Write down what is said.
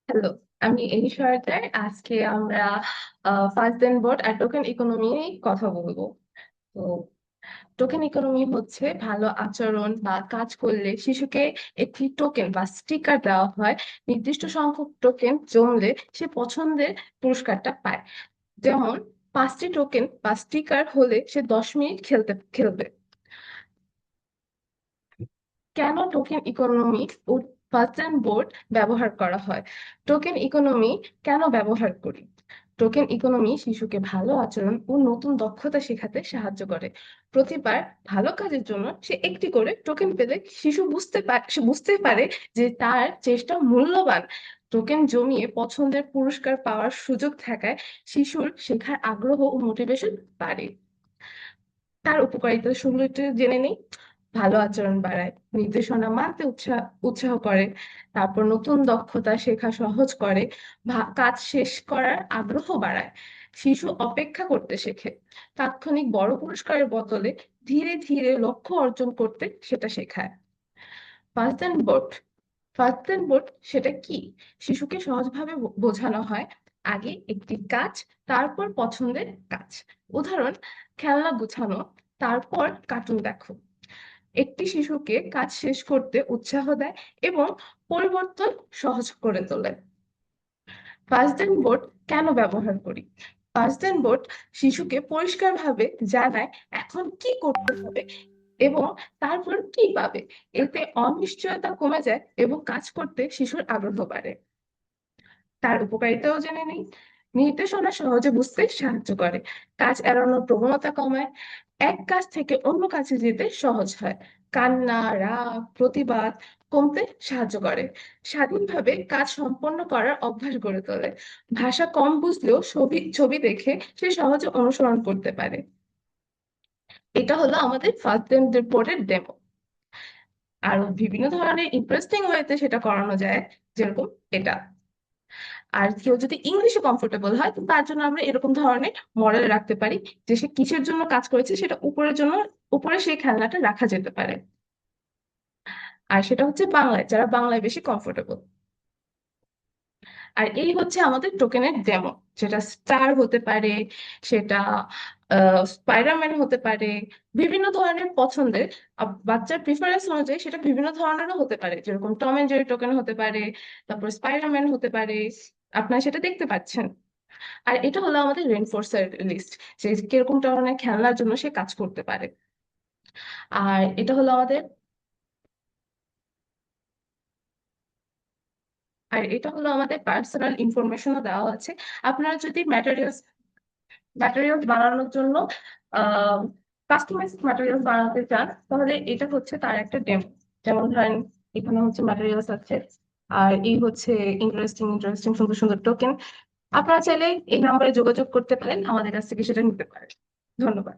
Hello, আমি এই সহায়তায় আজকে আমরা ফার্স্ট দেন বোর্ড আর টোকেন ইকোনমি নিয়ে কথা বলবো। তো টোকেন ইকোনমি হচ্ছে ভালো আচরণ বা কাজ করলে শিশুকে একটি টোকেন বা স্টিকার দেওয়া হয়। নির্দিষ্ট সংখ্যক টোকেন জমলে সে পছন্দের পুরস্কারটা পায়। যেমন 5টি টোকেন বা স্টিকার হলে সে 10 মিনিট খেলবে। কেন টোকেন ইকোনমি ও ফার্স্ট এন্ড বোর্ড ব্যবহার করা হয়? টোকেন ইকোনমি কেন ব্যবহার করি? টোকেন ইকোনমি শিশুকে ভালো আচরণ ও নতুন দক্ষতা শেখাতে সাহায্য করে। প্রতিবার ভালো কাজের জন্য সে একটি করে টোকেন পেলে সে বুঝতে পারে যে তার চেষ্টা মূল্যবান। টোকেন জমিয়ে পছন্দের পুরস্কার পাওয়ার সুযোগ থাকায় শিশুর শেখার আগ্রহ ও মোটিভেশন বাড়ে। তার উপকারিতা সেগুলো একটু জেনে নিই। ভালো আচরণ বাড়ায়, নির্দেশনা মানতে উৎসাহ করে, তারপর নতুন দক্ষতা শেখা সহজ করে, কাজ শেষ করার আগ্রহ বাড়ায়, শিশু অপেক্ষা করতে শেখে, তাৎক্ষণিক বড় পুরস্কারের বদলে ধীরে ধীরে লক্ষ্য অর্জন করতে সেটা শেখায়। First and board first and board সেটা কি? শিশুকে সহজভাবে বোঝানো হয়। আগে একটি কাজ, তারপর পছন্দের কাজ। উদাহরণ: খেলনা গুছানো, তারপর কার্টুন দেখো। একটি শিশুকে কাজ শেষ করতে উৎসাহ দেয় এবং পরিবর্তন সহজ করে তোলে। ফার্স্ট এন্ড বোর্ড কেন ব্যবহার করি? ফার্স্ট এন্ড বোর্ড শিশুকে পরিষ্কারভাবে জানায় এখন কি করতে হবে এবং তারপর কি পাবে। এতে অনিশ্চয়তা কমে যায় এবং কাজ করতে শিশুর আগ্রহ বাড়ে। তার উপকারিতাও জেনে নিই। নির্দেশনা সহজে বুঝতে সাহায্য করে, কাজ এড়ানোর প্রবণতা কমায়, এক কাজ থেকে অন্য কাজে যেতে সহজ হয়, কান্না, রাগ, প্রতিবাদ কমতে সাহায্য করে, স্বাধীনভাবে কাজ সম্পন্ন করার অভ্যাস গড়ে তোলে, ভাষা কম বুঝলেও ছবি ছবি দেখে সে সহজে অনুসরণ করতে পারে। এটা হলো আমাদের ফার্স্ট বোর্ডের ডেমো। আরো বিভিন্ন ধরনের ইন্টারেস্টিং ওয়েতে সেটা করানো যায়, যেরকম এটা। আর কেউ যদি ইংলিশে কমফোর্টেবল হয় তো তার জন্য আমরা এরকম ধরনের মডেল রাখতে পারি, যে সে কিসের জন্য কাজ করেছে সেটা উপরে সেই খেলনাটা রাখা যেতে পারে। আর সেটা হচ্ছে বাংলায়, যারা বাংলায় বেশি কমফোর্টেবল। আর এই হচ্ছে আমাদের টোকেনের ডেমো, যেটা স্টার হতে পারে, সেটা স্পাইডারম্যান হতে পারে, বিভিন্ন ধরনের পছন্দের। বাচ্চার প্রিফারেন্স অনুযায়ী সেটা বিভিন্ন ধরনেরও হতে পারে, যেরকম টম এন্ড জেরি টোকেন হতে পারে, তারপর স্পাইডারম্যান হতে পারে। আপনারা সেটা দেখতে পাচ্ছেন। আর এটা হলো আমাদের রেনফোর্সার লিস্ট, যে কিরকম ধরনের খেলনার জন্য সে কাজ করতে পারে। আর এটা হলো আমাদের পার্সোনাল ইনফরমেশনও দেওয়া আছে। আপনারা যদি ম্যাটেরিয়ালস বানানোর জন্য কাস্টমাইজ ম্যাটেরিয়ালস বানাতে চান, তাহলে এটা হচ্ছে তার একটা ডেমো। যেমন ধরেন, এখানে হচ্ছে ম্যাটেরিয়ালস আছে, আর এই হচ্ছে ইন্টারেস্টিং ইন্টারেস্টিং সুন্দর সুন্দর টোকেন। আপনারা চাইলে এই নাম্বারে যোগাযোগ করতে পারেন, আমাদের কাছ থেকে সেটা নিতে পারেন। ধন্যবাদ।